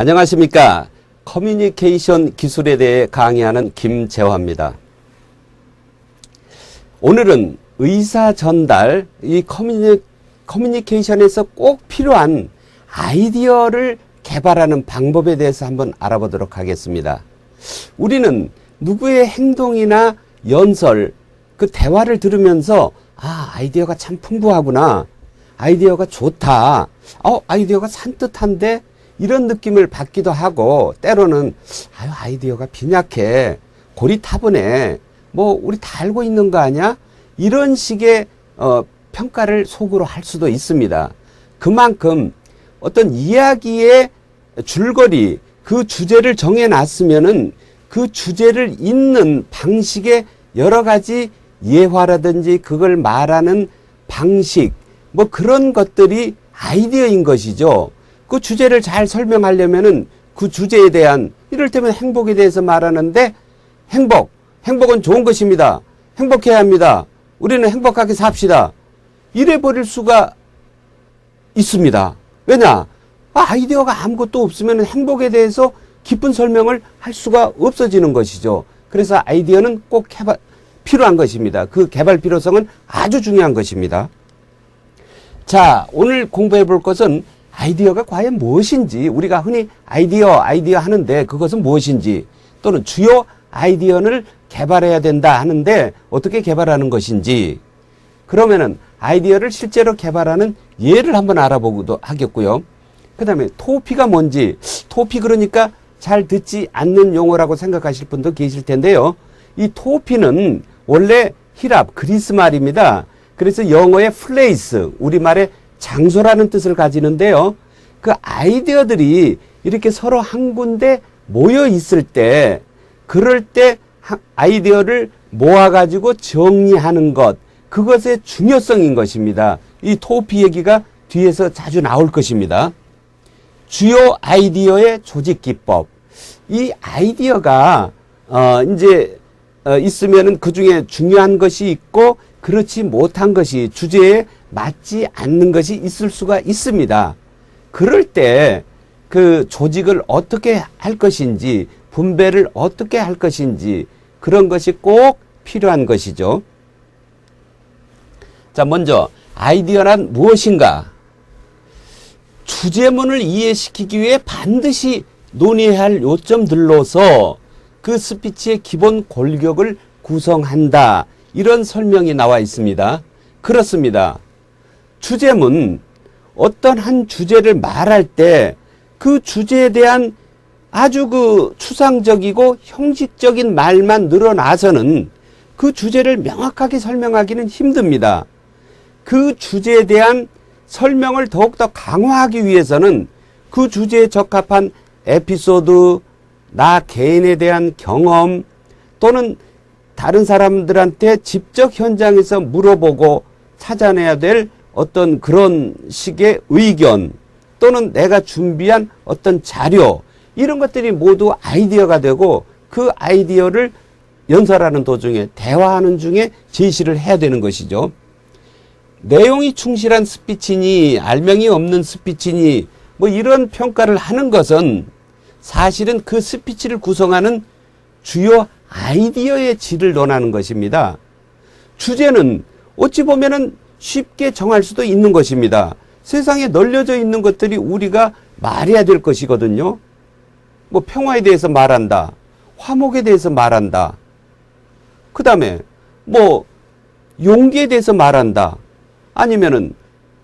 안녕하십니까. 커뮤니케이션 기술에 대해 강의하는 김재화입니다. 오늘은 의사 전달, 이 커뮤니케이션에서 꼭 필요한 아이디어를 개발하는 방법에 대해서 한번 알아보도록 하겠습니다. 우리는 누구의 행동이나 연설, 그 대화를 들으면서 아이디어가 참 풍부하구나. 아이디어가 좋다. 아이디어가 산뜻한데? 이런 느낌을 받기도 하고, 때로는 아이디어가 빈약해. 고리타분해. 우리 다 알고 있는 거 아니야? 이런 식의 평가를 속으로 할 수도 있습니다. 그만큼 어떤 이야기의 줄거리, 그 주제를 정해놨으면은 그 주제를 잇는 방식의 여러 가지 예화라든지 그걸 말하는 방식, 그런 것들이 아이디어인 것이죠. 그 주제를 잘 설명하려면은 그 주제에 대한, 이를테면 행복에 대해서 말하는데, 행복은 좋은 것입니다. 행복해야 합니다. 우리는 행복하게 삽시다. 이래 버릴 수가 있습니다. 왜냐? 아이디어가 아무것도 없으면 행복에 대해서 깊은 설명을 할 수가 없어지는 것이죠. 그래서 아이디어는 꼭 필요한 것입니다. 그 개발 필요성은 아주 중요한 것입니다. 자, 오늘 공부해 볼 것은 아이디어가 과연 무엇인지, 우리가 흔히 아이디어 하는데 그것은 무엇인지, 또는 주요 아이디어를 개발해야 된다 하는데 어떻게 개발하는 것인지, 그러면은 아이디어를 실제로 개발하는 예를 한번 알아보기도 하겠고요. 그 다음에 토피가 뭔지, 토피 그러니까 잘 듣지 않는 용어라고 생각하실 분도 계실 텐데요. 이 토피는 원래 히랍, 그리스 말입니다. 그래서 영어의 플레이스, 우리말의 장소라는 뜻을 가지는데요. 그 아이디어들이 이렇게 서로 한 군데 모여 있을 때, 그럴 때 아이디어를 모아가지고 정리하는 것, 그것의 중요성인 것입니다. 이 토피 얘기가 뒤에서 자주 나올 것입니다. 주요 아이디어의 조직 기법. 이 아이디어가 있으면은 그 중에 중요한 것이 있고 그렇지 못한 것이, 주제에 맞지 않는 것이 있을 수가 있습니다. 그럴 때 그 조직을 어떻게 할 것인지, 분배를 어떻게 할 것인지, 그런 것이 꼭 필요한 것이죠. 자, 먼저 아이디어란 무엇인가? 주제문을 이해시키기 위해 반드시 논의해야 할 요점들로서 그 스피치의 기본 골격을 구성한다. 이런 설명이 나와 있습니다. 그렇습니다. 주제문, 어떤 한 주제를 말할 때 그 주제에 대한 아주 추상적이고 형식적인 말만 늘어나서는 그 주제를 명확하게 설명하기는 힘듭니다. 그 주제에 대한 설명을 더욱더 강화하기 위해서는 그 주제에 적합한 에피소드, 나 개인에 대한 경험, 또는 다른 사람들한테 직접 현장에서 물어보고 찾아내야 될 어떤 그런 식의 의견, 또는 내가 준비한 어떤 자료, 이런 것들이 모두 아이디어가 되고, 그 아이디어를 연설하는 도중에, 대화하는 중에 제시를 해야 되는 것이죠. 내용이 충실한 스피치니 알명이 없는 스피치니 이런 평가를 하는 것은 사실은 그 스피치를 구성하는 주요 아이디어의 질을 논하는 것입니다. 주제는 어찌 보면은 쉽게 정할 수도 있는 것입니다. 세상에 널려져 있는 것들이 우리가 말해야 될 것이거든요. 평화에 대해서 말한다. 화목에 대해서 말한다. 그 다음에 용기에 대해서 말한다. 아니면은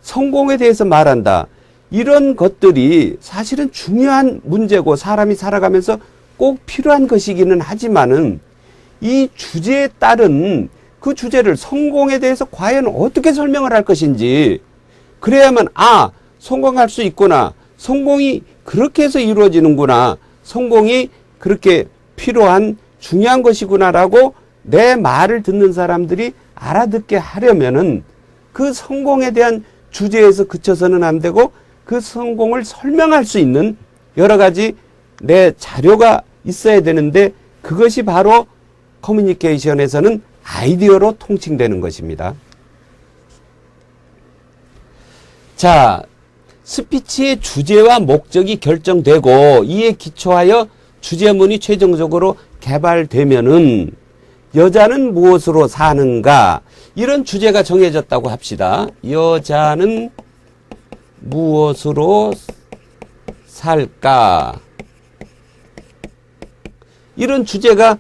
성공에 대해서 말한다. 이런 것들이 사실은 중요한 문제고 사람이 살아가면서 꼭 필요한 것이기는 하지만은 이 주제에 따른 그 주제를, 성공에 대해서 과연 어떻게 설명을 할 것인지, 그래야만 성공할 수 있구나, 성공이 그렇게 해서 이루어지는구나, 성공이 그렇게 필요한 중요한 것이구나라고 내 말을 듣는 사람들이 알아듣게 하려면은 그 성공에 대한 주제에서 그쳐서는 안 되고, 그 성공을 설명할 수 있는 여러 가지 내 자료가 있어야 되는데, 그것이 바로 커뮤니케이션에서는 아이디어로 통칭되는 것입니다. 자, 스피치의 주제와 목적이 결정되고 이에 기초하여 주제문이 최종적으로 개발되면은 여자는 무엇으로 사는가 이런 주제가 정해졌다고 합시다. 여자는 무엇으로 살까 이런 주제가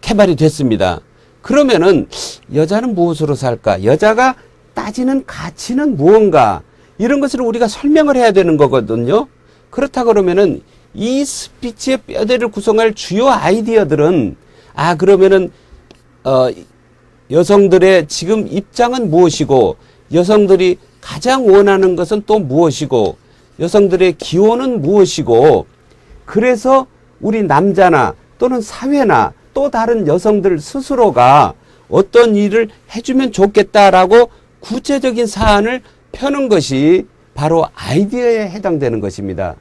개발이 됐습니다. 그러면은 여자는 무엇으로 살까? 여자가 따지는 가치는 무언가? 이런 것을 우리가 설명을 해야 되는 거거든요. 그렇다 그러면은 이 스피치의 뼈대를 구성할 주요 아이디어들은 그러면은 여성들의 지금 입장은 무엇이고 여성들이 가장 원하는 것은 또 무엇이고 여성들의 기호는 무엇이고 그래서 우리 남자나 또는 사회나 또 다른 여성들 스스로가 어떤 일을 해주면 좋겠다라고 구체적인 사안을 펴는 것이 바로 아이디어에 해당되는 것입니다.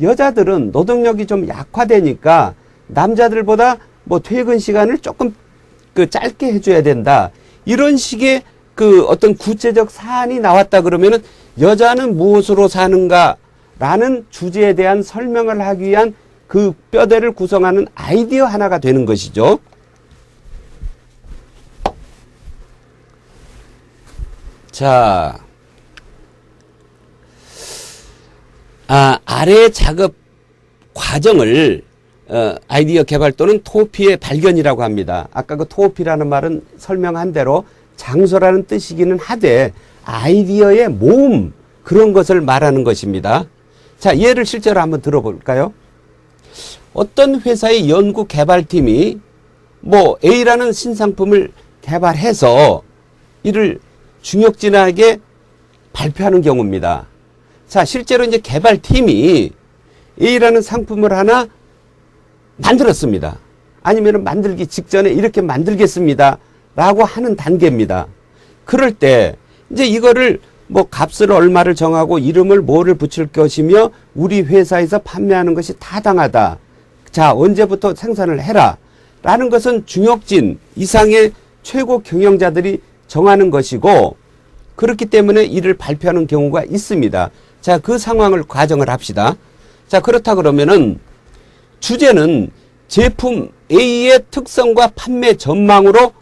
여자들은 노동력이 좀 약화되니까 남자들보다 뭐 퇴근 시간을 조금 짧게 해줘야 된다. 이런 식의 어떤 구체적 사안이 나왔다 그러면은 여자는 무엇으로 사는가 라는 주제에 대한 설명을 하기 위한 그 뼈대를 구성하는 아이디어 하나가 되는 것이죠. 자, 아래의 작업 과정을 아이디어 개발 또는 토피의 발견이라고 합니다. 아까 그 토피라는 말은 설명한 대로 장소라는 뜻이기는 하되 아이디어의 모음 그런 것을 말하는 것입니다. 자, 예를 실제로 한번 들어볼까요? 어떤 회사의 연구 개발팀이 뭐 A라는 신상품을 개발해서 이를 중역진에게 발표하는 경우입니다. 자, 실제로 이제 개발팀이 A라는 상품을 하나 만들었습니다. 아니면 만들기 직전에 이렇게 만들겠습니다. 라고 하는 단계입니다. 그럴 때 이제 이거를 뭐 값을 얼마를 정하고 이름을 뭐를 붙일 것이며 우리 회사에서 판매하는 것이 타당하다. 자, 언제부터 생산을 해라. 라는 것은 중역진 이상의 최고 경영자들이 정하는 것이고 그렇기 때문에 이를 발표하는 경우가 있습니다. 자, 그 상황을 가정을 합시다. 자, 그렇다 그러면은 주제는 제품 A의 특성과 판매 전망으로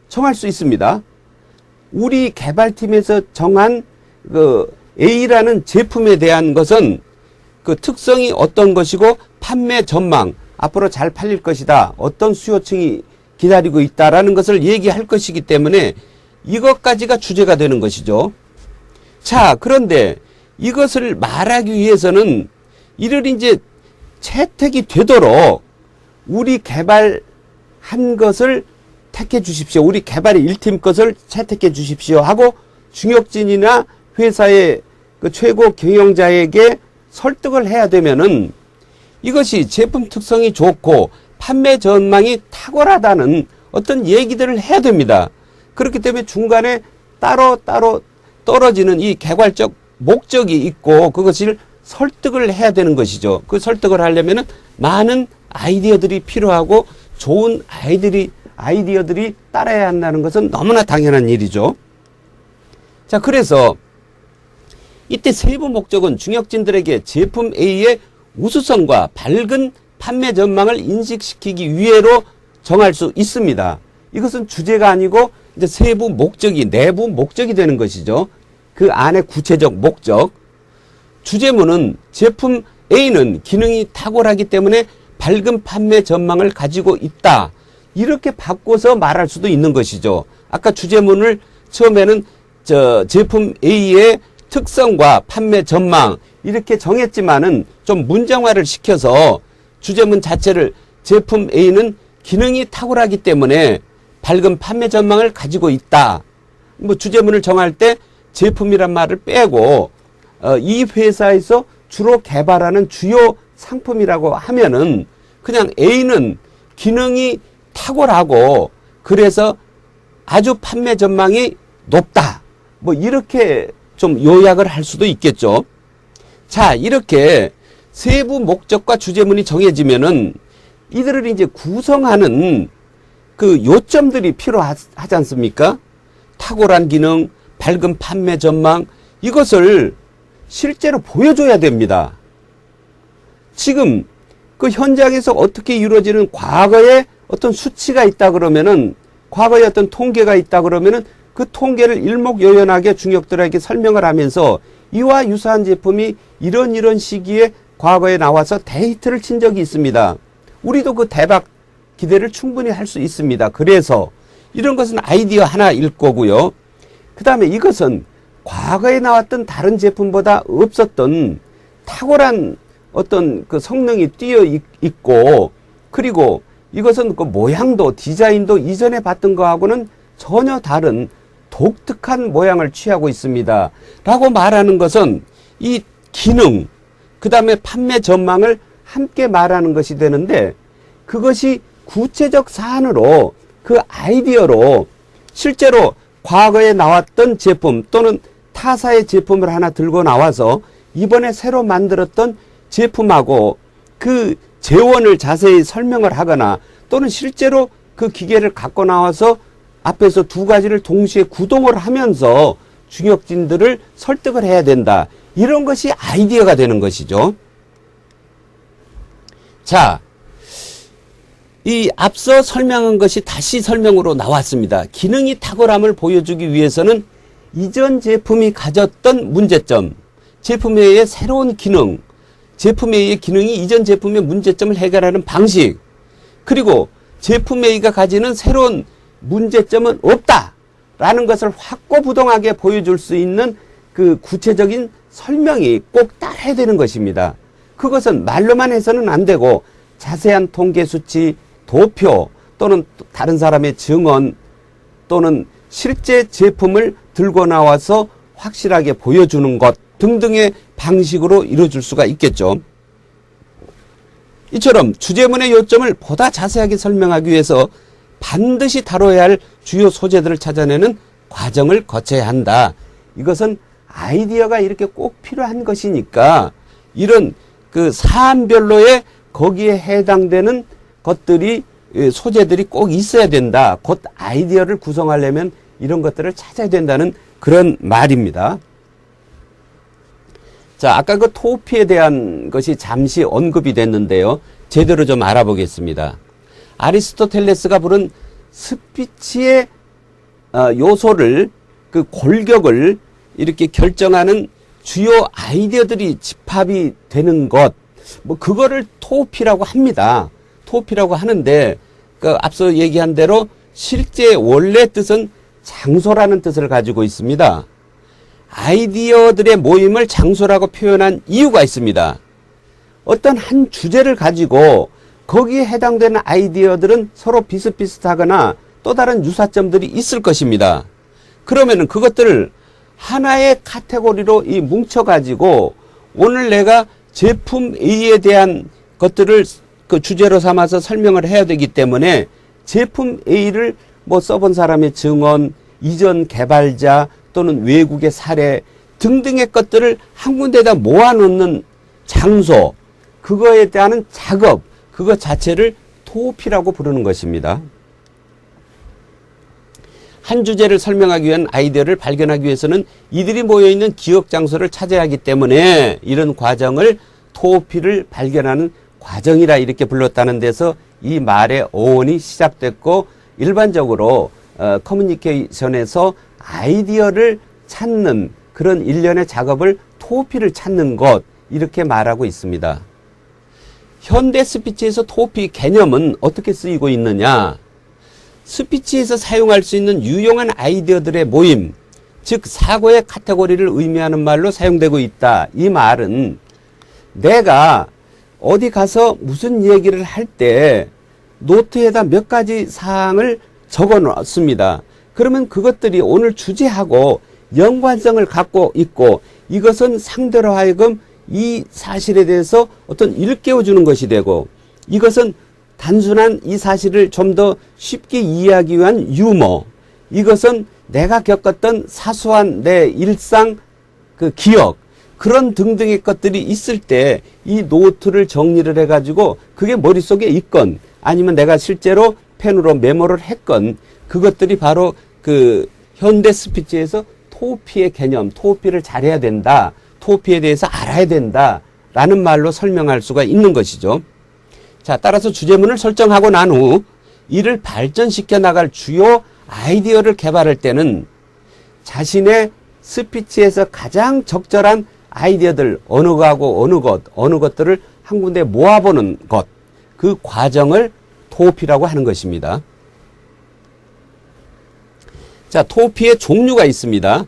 정할 수 있습니다. 우리 개발팀에서 정한 그 A라는 제품에 대한 것은 그 특성이 어떤 것이고 판매 전망, 앞으로 잘 팔릴 것이다. 어떤 수요층이 기다리고 있다라는 것을 얘기할 것이기 때문에 이것까지가 주제가 되는 것이죠. 자, 그런데 이것을 말하기 위해서는 이를 이제 채택이 되도록 우리 개발한 것을 택해 주십시오. 우리 개발의 1팀 것을 채택해 주십시오 하고 중역진이나 회사의 그 최고 경영자에게 설득을 해야 되면은 이것이 제품 특성이 좋고 판매 전망이 탁월하다는 어떤 얘기들을 해야 됩니다. 그렇기 때문에 중간에 따로 떨어지는 이 개괄적 목적이 있고 그것을 설득을 해야 되는 것이죠. 그 설득을 하려면은 많은 아이디어들이 필요하고 좋은 아이디어들이 따라야 한다는 것은 너무나 당연한 일이죠. 자, 그래서 이때 세부 목적은 중역진들에게 제품 A의 우수성과 밝은 판매 전망을 인식시키기 위해로 정할 수 있습니다. 이것은 주제가 아니고 이제 세부 목적이 내부 목적이 되는 것이죠. 그 안에 구체적 목적. 주제문은 제품 A는 기능이 탁월하기 때문에 밝은 판매 전망을 가지고 있다. 이렇게 바꿔서 말할 수도 있는 것이죠. 아까 주제문을 처음에는 제품 A의 특성과 판매 전망 이렇게 정했지만은 좀 문장화를 시켜서 주제문 자체를 제품 A는 기능이 탁월하기 때문에 밝은 판매 전망을 가지고 있다. 뭐 주제문을 정할 때 제품이란 말을 빼고 이 회사에서 주로 개발하는 주요 상품이라고 하면은 그냥 A는 기능이 탁월하고 그래서 아주 판매 전망이 높다. 뭐 이렇게 좀 요약을 할 수도 있겠죠. 자, 이렇게 세부 목적과 주제문이 정해지면은 이들을 이제 구성하는 그 요점들이 필요하지 않습니까? 탁월한 기능, 밝은 판매 전망 이것을 실제로 보여줘야 됩니다. 지금 그 현장에서 어떻게 이루어지는 과거에 어떤 수치가 있다 그러면은, 과거에 어떤 통계가 있다 그러면은 그 통계를 일목요연하게 중역들에게 설명을 하면서 이와 유사한 제품이 이런 시기에 과거에 나와서 데이트를 친 적이 있습니다. 우리도 그 대박 기대를 충분히 할 수 있습니다. 그래서 이런 것은 아이디어 하나일 거고요. 그 다음에 이것은 과거에 나왔던 다른 제품보다 없었던 탁월한 어떤 그 성능이 뛰어 있고, 그리고 이것은 그 모양도 디자인도 이전에 봤던 거하고는 전혀 다른 독특한 모양을 취하고 있습니다. 라고 말하는 것은 이 기능, 그 다음에 판매 전망을 함께 말하는 것이 되는데, 그것이 구체적 사안으로 그 아이디어로 실제로 과거에 나왔던 제품 또는 타사의 제품을 하나 들고 나와서 이번에 새로 만들었던 제품하고 그 재원을 자세히 설명을 하거나, 또는 실제로 그 기계를 갖고 나와서 앞에서 두 가지를 동시에 구동을 하면서 중역진들을 설득을 해야 된다. 이런 것이 아이디어가 되는 것이죠. 자, 이 앞서 설명한 것이 다시 설명으로 나왔습니다. 기능이 탁월함을 보여주기 위해서는 이전 제품이 가졌던 문제점, 제품 외의 새로운 기능, 제품 A의 기능이 이전 제품의 문제점을 해결하는 방식, 그리고 제품 A가 가지는 새로운 문제점은 없다라는 것을 확고부동하게 보여줄 수 있는 그 구체적인 설명이 꼭 따라야 되는 것입니다. 그것은 말로만 해서는 안 되고 자세한 통계 수치, 도표 또는 다른 사람의 증언 또는 실제 제품을 들고 나와서 확실하게 보여주는 것 등등의 방식으로 이루어질 수가 있겠죠. 이처럼 주제문의 요점을 보다 자세하게 설명하기 위해서 반드시 다뤄야 할 주요 소재들을 찾아내는 과정을 거쳐야 한다. 이것은 아이디어가 이렇게 꼭 필요한 것이니까 이런 그 사안별로의 거기에 해당되는 것들이, 소재들이 꼭 있어야 된다. 곧 아이디어를 구성하려면 이런 것들을 찾아야 된다는 그런 말입니다. 자, 아까 그 토피에 대한 것이 잠시 언급이 됐는데요. 제대로 좀 알아보겠습니다. 아리스토텔레스가 부른 스피치의 요소를, 그 골격을 이렇게 결정하는 주요 아이디어들이 집합이 되는 것, 뭐 그거를 토피라고 합니다. 토피라고 하는데, 그 앞서 얘기한 대로 실제 원래 뜻은 장소라는 뜻을 가지고 있습니다. 아이디어들의 모임을 장소라고 표현한 이유가 있습니다. 어떤 한 주제를 가지고 거기에 해당되는 아이디어들은 서로 비슷비슷하거나 또 다른 유사점들이 있을 것입니다. 그러면은 그것들을 하나의 카테고리로 뭉쳐가지고 오늘 내가 제품 A에 대한 것들을 그 주제로 삼아서 설명을 해야 되기 때문에 제품 A를 뭐 써본 사람의 증언, 이전 개발자 또는 외국의 사례 등등의 것들을 한 군데에다 모아놓는 장소, 그거에 대한 작업, 그것 자체를 토피라고 부르는 것입니다. 한 주제를 설명하기 위한 아이디어를 발견하기 위해서는 이들이 모여있는 기억 장소를 찾아야 하기 때문에 이런 과정을 토피를 발견하는 과정이라 이렇게 불렀다는 데서 이 말의 어원이 시작됐고, 일반적으로 커뮤니케이션에서 아이디어를 찾는 그런 일련의 작업을 토피를 찾는 것, 이렇게 말하고 있습니다. 현대 스피치에서 토피 개념은 어떻게 쓰이고 있느냐? 스피치에서 사용할 수 있는 유용한 아이디어들의 모임, 즉 사고의 카테고리를 의미하는 말로 사용되고 있다. 이 말은 내가 어디 가서 무슨 얘기를 할 때 노트에다 몇 가지 사항을 적어 놓습니다. 그러면 그것들이 오늘 주제하고 연관성을 갖고 있고, 이것은 상대로 하여금 이 사실에 대해서 어떤 일깨워 주는 것이 되고, 이것은 단순한 이 사실을 좀 더 쉽게 이해하기 위한 유머, 이것은 내가 겪었던 사소한 내 일상 그 기억, 그런 등등의 것들이 있을 때 이 노트를 정리를 해가지고 그게 머릿속에 있건 아니면 내가 실제로 펜으로 메모를 했건, 그것들이 바로 그 현대 스피치에서 토피의 개념, 토피를 잘해야 된다. 토피에 대해서 알아야 된다라는 말로 설명할 수가 있는 것이죠. 자, 따라서 주제문을 설정하고 난 후 이를 발전시켜 나갈 주요 아이디어를 개발할 때는 자신의 스피치에서 가장 적절한 아이디어들, 어느 거하고 어느 것들을 한 군데 모아보는 것, 그 과정을 토피라고 하는 것입니다. 자, 토피의 종류가 있습니다.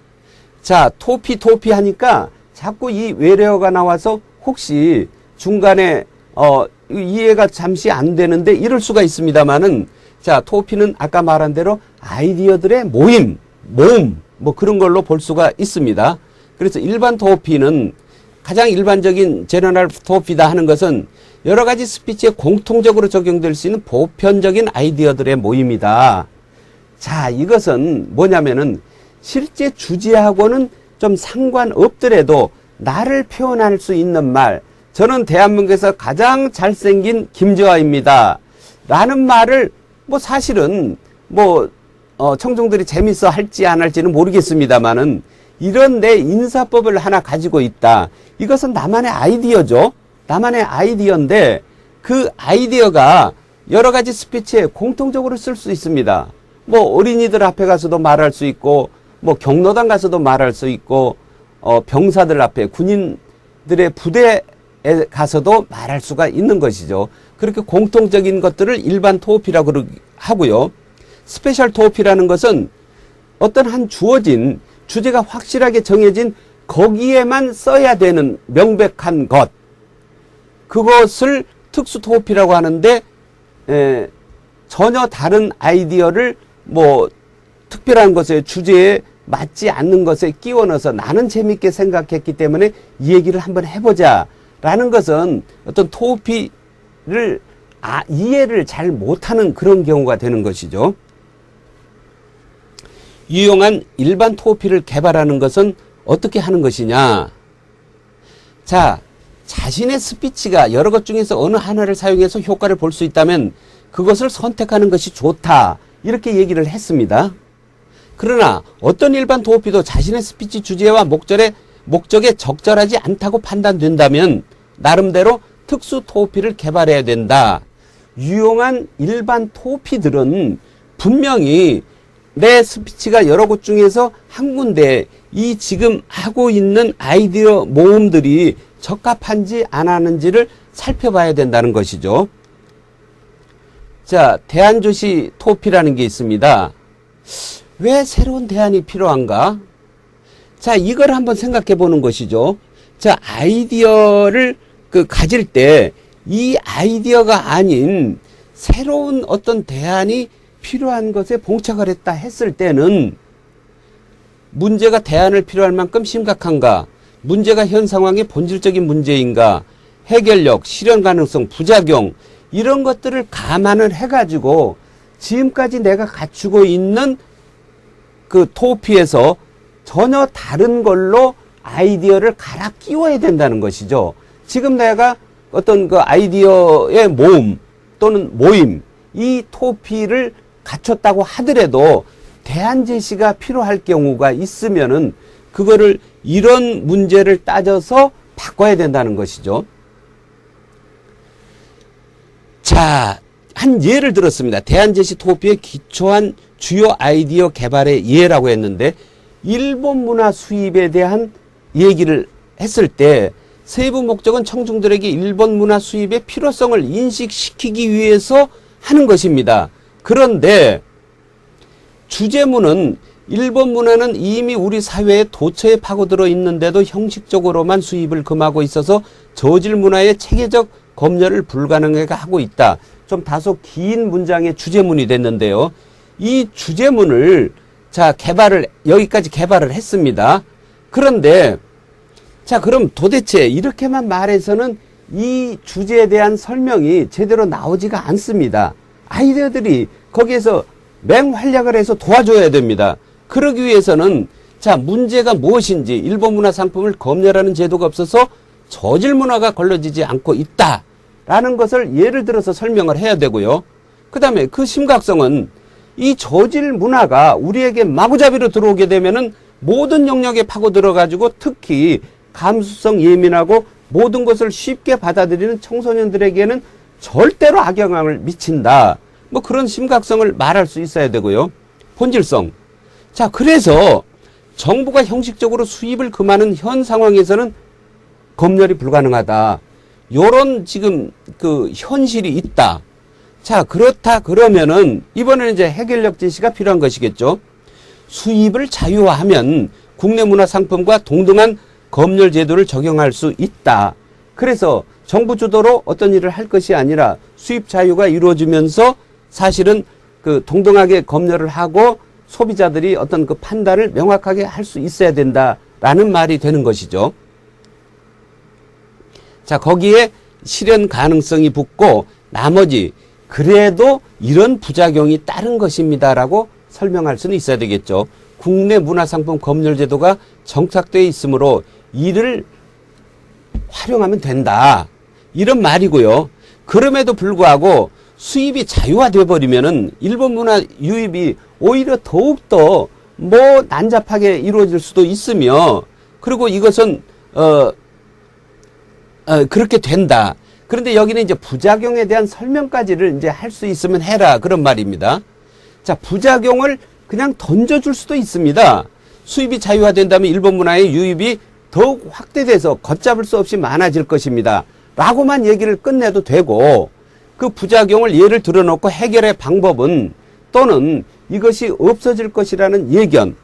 자, 토피 하니까 자꾸 이 외래어가 나와서 혹시 중간에 이해가 잠시 안 되는데 이럴 수가 있습니다만은, 자, 토피는 아까 말한 대로 아이디어들의 모임, 뭐 그런 걸로 볼 수가 있습니다. 그래서 일반 토피는 가장 일반적인 제너럴 토피다 하는 것은 여러 가지 스피치에 공통적으로 적용될 수 있는 보편적인 아이디어들의 모임이다. 자, 이것은 뭐냐면은 실제 주제하고는 좀 상관없더라도 나를 표현할 수 있는 말, 저는 대한민국에서 가장 잘생긴 김재화입니다 라는 말을 뭐 사실은 뭐 청중들이 재밌어 할지 안 할지는 모르겠습니다만은 이런 내 인사법을 하나 가지고 있다. 이것은 나만의 아이디어죠. 나만의 아이디어인데 그 아이디어가 여러 가지 스피치에 공통적으로 쓸 수 있습니다. 뭐 어린이들 앞에 가서도 말할 수 있고, 뭐 경로당 가서도 말할 수 있고, 병사들 앞에, 군인들의 부대에 가서도 말할 수가 있는 것이죠. 그렇게 공통적인 것들을 일반 토피라고 하고요. 스페셜 토피라는 것은 어떤 한 주어진 주제가 확실하게 정해진 거기에만 써야 되는 명백한 것, 그것을 특수 토피라고 하는데, 전혀 다른 아이디어를 뭐 특별한 것에, 주제에 맞지 않는 것에 끼워 넣어서 나는 재밌게 생각했기 때문에 이 얘기를 한번 해보자 라는 것은 어떤 토피를 이해를 잘 못하는 그런 경우가 되는 것이죠. 유용한 일반 토피를 개발하는 것은 어떻게 하는 것이냐. 자, 자신의 스피치가 여러 것 중에서 어느 하나를 사용해서 효과를 볼 수 있다면 그것을 선택하는 것이 좋다, 이렇게 얘기를 했습니다. 그러나 어떤 일반 토피도 자신의 스피치 주제와 목적에 적절하지 않다고 판단된다면 나름대로 특수 토피를 개발해야 된다. 유용한 일반 토피들은 분명히 내 스피치가 여러 곳 중에서 한 군데 이 지금 하고 있는 아이디어 모음들이 적합한지 안 하는지를 살펴봐야 된다는 것이죠. 자, 대안조시 토피라는 게 있습니다. 왜 새로운 대안이 필요한가? 자, 이걸 한번 생각해 보는 것이죠. 자, 아이디어를 가질 때 이 아이디어가 아닌 새로운 어떤 대안이 필요한 것에 봉착을 했다 했을 때는 문제가 대안을 필요할 만큼 심각한가? 문제가 현 상황의 본질적인 문제인가? 해결력, 실현 가능성, 부작용, 이런 것들을 감안을 해가지고 지금까지 내가 갖추고 있는 그 토피에서 전혀 다른 걸로 아이디어를 갈아 끼워야 된다는 것이죠. 지금 내가 어떤 그 아이디어의 모음 또는 모임, 이 토피를 갖췄다고 하더라도 대안 제시가 필요할 경우가 있으면은 그거를 이런 문제를 따져서 바꿔야 된다는 것이죠. 자, 한 예를 들었습니다. 대안 제시 토피에 기초한 주요 아이디어 개발의 예라고 했는데, 일본 문화 수입에 대한 얘기를 했을 때 세부 목적은 청중들에게 일본 문화 수입의 필요성을 인식시키기 위해서 하는 것입니다. 그런데 주제문은 일본 문화는 이미 우리 사회에 도처에 파고들어 있는데도 형식적으로만 수입을 금하고 있어서 저질 문화의 체계적 검열을 불가능하게 하고 있다. 좀 다소 긴 문장의 주제문이 됐는데요. 이 주제문을 여기까지 개발을 했습니다. 그런데 자, 그럼 도대체 이렇게만 말해서는 이 주제에 대한 설명이 제대로 나오지가 않습니다. 아이디어들이 거기에서 맹활약을 해서 도와줘야 됩니다. 그러기 위해서는 자, 문제가 무엇인지, 일본 문화 상품을 검열하는 제도가 없어서 저질 문화가 걸러지지 않고 있다라는 것을 예를 들어서 설명을 해야 되고요. 그 다음에 그 심각성은 이 저질 문화가 우리에게 마구잡이로 들어오게 되면은 모든 영역에 파고 들어가지고 특히 감수성 예민하고 모든 것을 쉽게 받아들이는 청소년들에게는 절대로 악영향을 미친다. 뭐 그런 심각성을 말할 수 있어야 되고요. 본질성. 자, 그래서 정부가 형식적으로 수입을 금하는 현 상황에서는 검열이 불가능하다. 요런 지금 그 현실이 있다. 자, 그렇다 그러면은 이번에는 이제 해결력 제시가 필요한 것이겠죠. 수입을 자유화하면 국내 문화 상품과 동등한 검열 제도를 적용할 수 있다. 그래서 정부 주도로 어떤 일을 할 것이 아니라 수입 자유가 이루어지면서 사실은 그 동등하게 검열을 하고 소비자들이 어떤 그 판단을 명확하게 할 수 있어야 된다라는 말이 되는 것이죠. 자, 거기에 실현 가능성이 붙고 나머지 그래도 이런 부작용이 따른 것입니다라고 설명할 수는 있어야 되겠죠. 국내 문화상품 검열제도가 정착되어 있으므로 이를 활용하면 된다. 이런 말이고요. 그럼에도 불구하고 수입이 자유화돼 버리면은 일본 문화 유입이 오히려 더욱더 뭐 난잡하게 이루어질 수도 있으며, 그리고 이것은 그렇게 된다. 그런데 여기는 이제 부작용에 대한 설명까지를 이제 할 수 있으면 해라, 그런 말입니다. 자, 부작용을 그냥 던져줄 수도 있습니다. 수입이 자유화된다면 일본 문화의 유입이 더욱 확대돼서 걷잡을 수 없이 많아질 것입니다. 라고만 얘기를 끝내도 되고, 그 부작용을 예를 들어놓고 해결의 방법은 또는 이것이 없어질 것이라는 예견,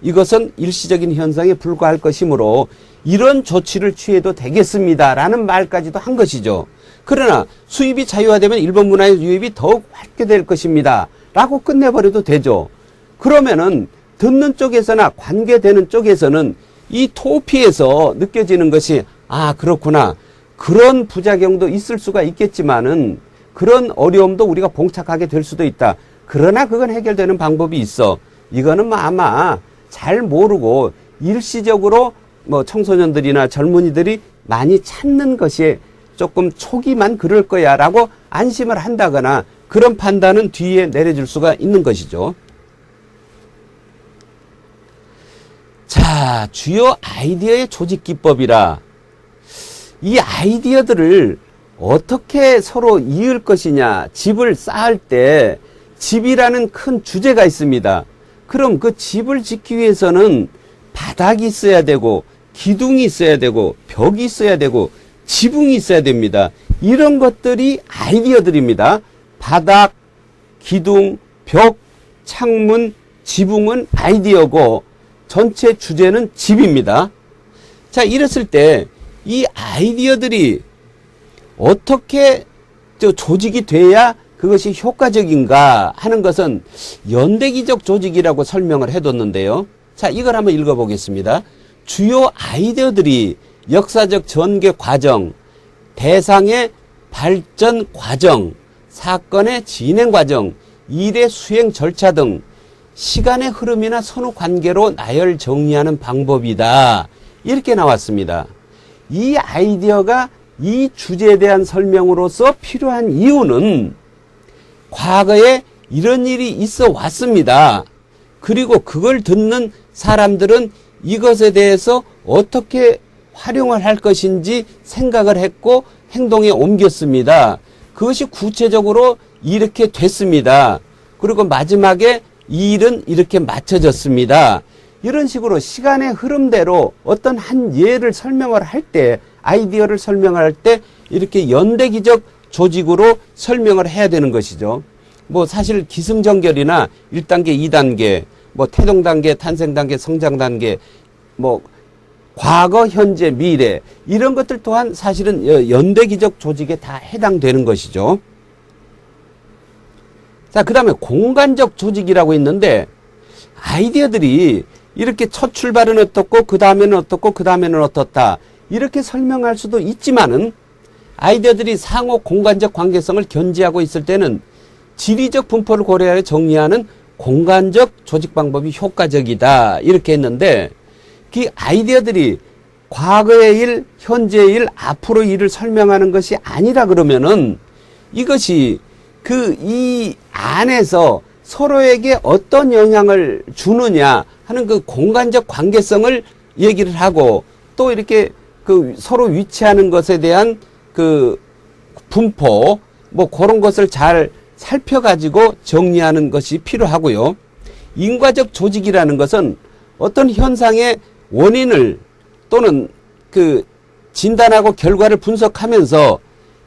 이것은 일시적인 현상에 불과할 것이므로 이런 조치를 취해도 되겠습니다라는 말까지도 한 것이죠. 그러나 수입이 자유화되면 일본 문화의 유입이 더욱 확대될 것입니다 라고 끝내버려도 되죠. 그러면은 듣는 쪽에서나 관계되는 쪽에서는 이 토피에서 느껴지는 것이, 아, 그렇구나, 그런 부작용도 있을 수가 있겠지만은 그런 어려움도 우리가 봉착하게 될 수도 있다. 그러나 그건 해결되는 방법이 있어. 이거는 뭐 아마 잘 모르고 일시적으로 뭐 청소년들이나 젊은이들이 많이 찾는 것이 조금 초기만 그럴 거야 라고 안심을 한다거나 그런 판단은 뒤에 내려줄 수가 있는 것이죠. 자, 주요 아이디어의 조직 기법이라, 이 아이디어들을 어떻게 서로 이을 것이냐, 집을 쌓을 때 집이라는 큰 주제가 있습니다. 그럼 그 집을 짓기 위해서는 바닥이 있어야 되고 기둥이 있어야 되고 벽이 있어야 되고 지붕이 있어야 됩니다. 이런 것들이 아이디어들입니다. 바닥, 기둥, 벽, 창문, 지붕은 아이디어고 전체 주제는 집입니다. 자, 이랬을 때 이 아이디어들이 어떻게 조직이 돼야 그것이 효과적인가 하는 것은 연대기적 조직이라고 설명을 해뒀는데요. 자, 이걸 한번 읽어보겠습니다. 주요 아이디어들이 역사적 전개 과정, 대상의 발전 과정, 사건의 진행 과정, 일의 수행 절차 등 시간의 흐름이나 선후 관계로 나열 정리하는 방법이다. 이렇게 나왔습니다. 이 아이디어가 이 주제에 대한 설명으로서 필요한 이유는 과거에 이런 일이 있어 왔습니다. 그리고 그걸 듣는 사람들은 이것에 대해서 어떻게 활용을 할 것인지 생각을 했고 행동에 옮겼습니다. 그것이 구체적으로 이렇게 됐습니다. 그리고 마지막에 이 일은 이렇게 맞춰졌습니다. 이런 식으로 시간의 흐름대로 어떤 한 예를 설명을 할 때, 아이디어를 설명할 때 이렇게 연대기적 조직으로 설명을 해야 되는 것이죠. 뭐 사실 기승전결이나 1단계, 2단계, 뭐 태동 단계, 탄생 단계, 성장 단계, 뭐 과거, 현재, 미래, 이런 것들 또한 사실은 연대기적 조직에 다 해당되는 것이죠. 자, 그 다음에 공간적 조직이라고 있는데, 아이디어들이 이렇게 첫 출발은 어떻고 그 다음에는 어떻고 그 다음에는 어떻다, 이렇게 설명할 수도 있지만은 아이디어들이 상호 공간적 관계성을 견지하고 있을 때는 지리적 분포를 고려하여 정리하는 공간적 조직 방법이 효과적이다, 이렇게 했는데, 그 아이디어들이 과거의 일, 현재의 일, 앞으로의 일을 설명하는 것이 아니라 그러면은 이것이 이 안에서 서로에게 어떤 영향을 주느냐 하는 그 공간적 관계성을 얘기를 하고, 또 이렇게 그 서로 위치하는 것에 대한 그 분포, 뭐 그런 것을 잘 살펴가지고 정리하는 것이 필요하고요. 인과적 조직이라는 것은 어떤 현상의 원인을 또는 그 진단하고 결과를 분석하면서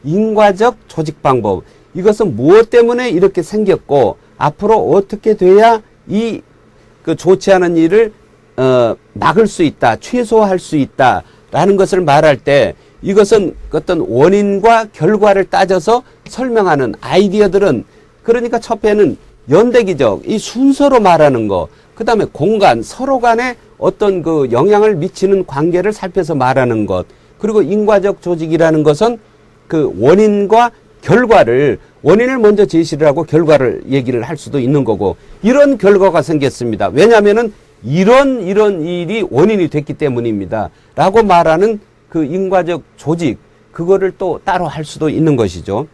인과적 조직 방법, 이것은 무엇 때문에 이렇게 생겼고 앞으로 어떻게 돼야 이 그 좋지 않은 일을 막을 수 있다, 최소화할 수 있다라는 것을 말할 때 이것은 어떤 원인과 결과를 따져서 설명하는 아이디어들은, 그러니까 첫 배는 연대기적, 이 순서로 말하는 거, 그 다음에 공간, 서로 간에 어떤 그 영향을 미치는 관계를 살펴서 말하는 것, 그리고 인과적 조직이라는 것은 그 원인과 결과를, 원인을 먼저 제시를 하고 결과를 얘기를 할 수도 있는 거고, 이런 결과가 생겼습니다. 왜냐하면은 이런 일이 원인이 됐기 때문입니다. 라고 말하는 그 인과적 조직, 그거를 또 따로 할 수도 있는 것이죠.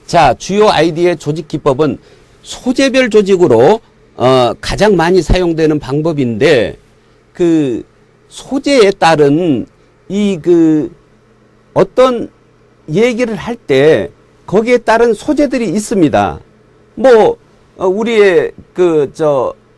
자, 주요 아이디어의 조직 기법은 소재별 조직으로 가장 많이 사용되는 방법인데, 그 소재에 따른 이 그 어떤 얘기를 할 때 거기에 따른 소재들이 있습니다. 뭐 우리의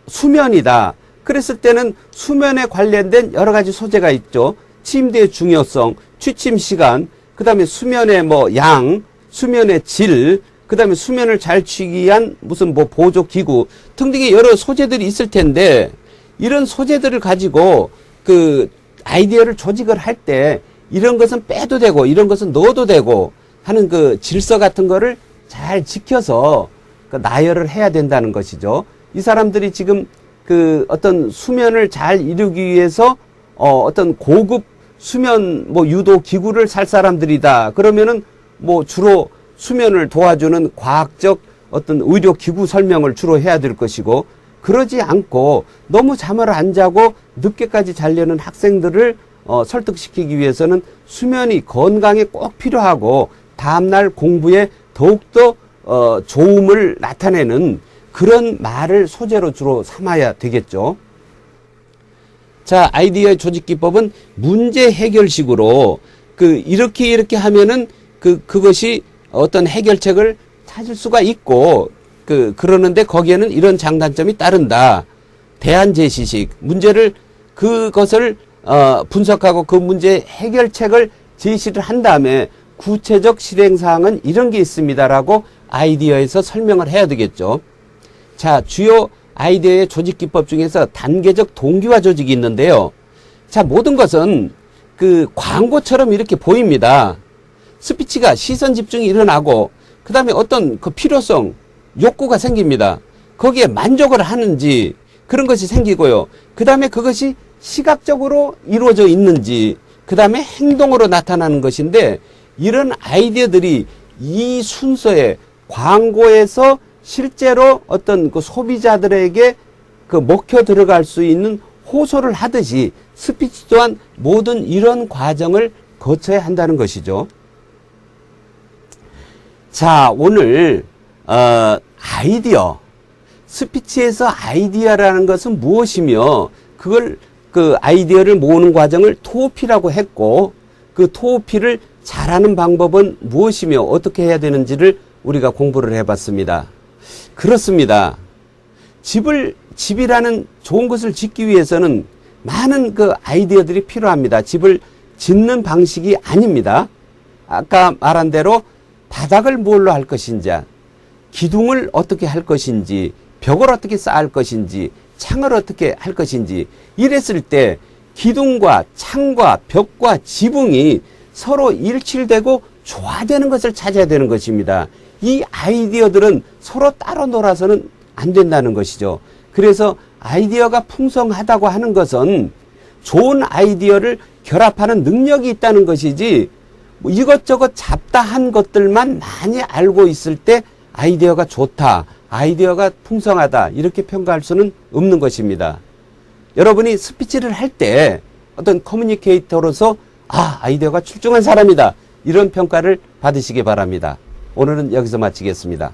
수면이다. 그랬을 때는 수면에 관련된 여러 가지 소재가 있죠. 침대의 중요성, 취침 시간, 그 다음에 수면의 뭐 양, 수면의 질, 그 다음에 수면을 잘 취기 위한 무슨 뭐 보조 기구 등등의 여러 소재들이 있을 텐데, 이런 소재들을 가지고 그 아이디어를 조직을 할 때 이런 것은 빼도 되고 이런 것은 넣어도 되고 하는 그 질서 같은 거를 잘 지켜서 그 나열을 해야 된다는 것이죠. 이 사람들이 지금 그 어떤 수면을 잘 이루기 위해서 어떤 고급 수면 뭐 유도 기구를 살 사람들이다. 그러면은 뭐 주로 수면을 도와주는 과학적 어떤 의료 기구 설명을 주로 해야 될 것이고, 그러지 않고 너무 잠을 안 자고 늦게까지 자려는 학생들을 설득시키기 위해서는 수면이 건강에 꼭 필요하고 다음날 공부에 더욱더 좋음을 나타내는 그런 말을 소재로 주로 삼아야 되겠죠. 자, 아이디어의 조직 기법은 문제 해결식으로 이렇게 하면은 그것이 어떤 해결책을 찾을 수가 있고, 그러는데 거기에는 이런 장단점이 따른다. 대안 제시식, 문제를 그것을 분석하고 그 문제 해결책을 제시를 한 다음에 구체적 실행사항은 이런 게 있습니다라고 아이디어에서 설명을 해야 되겠죠. 자, 주요 아이디어의 조직 기법 중에서 단계적 동기화 조직이 있는데요. 자, 모든 것은 그 광고처럼 이렇게 보입니다. 스피치가 시선 집중이 일어나고, 그 다음에 어떤 그 필요성, 욕구가 생깁니다. 거기에 만족을 하는지 그런 것이 생기고요. 그 다음에 그것이 시각적으로 이루어져 있는지, 그 다음에 행동으로 나타나는 것인데, 이런 아이디어들이 이 순서에 광고에서 실제로 어떤 그 소비자들에게 그 먹혀 들어갈 수 있는 호소를 하듯이 스피치 또한 모든 이런 과정을 거쳐야 한다는 것이죠. 자, 오늘 아이디어, 스피치에서 아이디어라는 것은 무엇이며, 그걸 그 아이디어를 모으는 과정을 토피라고 했고, 그 토피를 잘하는 방법은 무엇이며 어떻게 해야 되는지를 우리가 공부를 해봤습니다. 그렇습니다. 집이라는 좋은 것을 짓기 위해서는 많은 그 아이디어들이 필요합니다. 집을 짓는 방식이 아닙니다. 아까 말한 대로 바닥을 뭘로 할 것인지, 기둥을 어떻게 할 것인지, 벽을 어떻게 쌓을 것인지, 창을 어떻게 할 것인지, 이랬을 때 기둥과 창과 벽과 지붕이 서로 일치되고 조화되는 것을 찾아야 되는 것입니다. 이 아이디어들은 서로 따로 놀아서는 안 된다는 것이죠. 그래서 아이디어가 풍성하다고 하는 것은 좋은 아이디어를 결합하는 능력이 있다는 것이지, 뭐 이것저것 잡다한 것들만 많이 알고 있을 때 아이디어가 좋다, 아이디어가 풍성하다 이렇게 평가할 수는 없는 것입니다. 여러분이 스피치를 할 때 어떤 커뮤니케이터로서 아이디어가 출중한 사람이다, 이런 평가를 받으시기 바랍니다. 오늘은 여기서 마치겠습니다.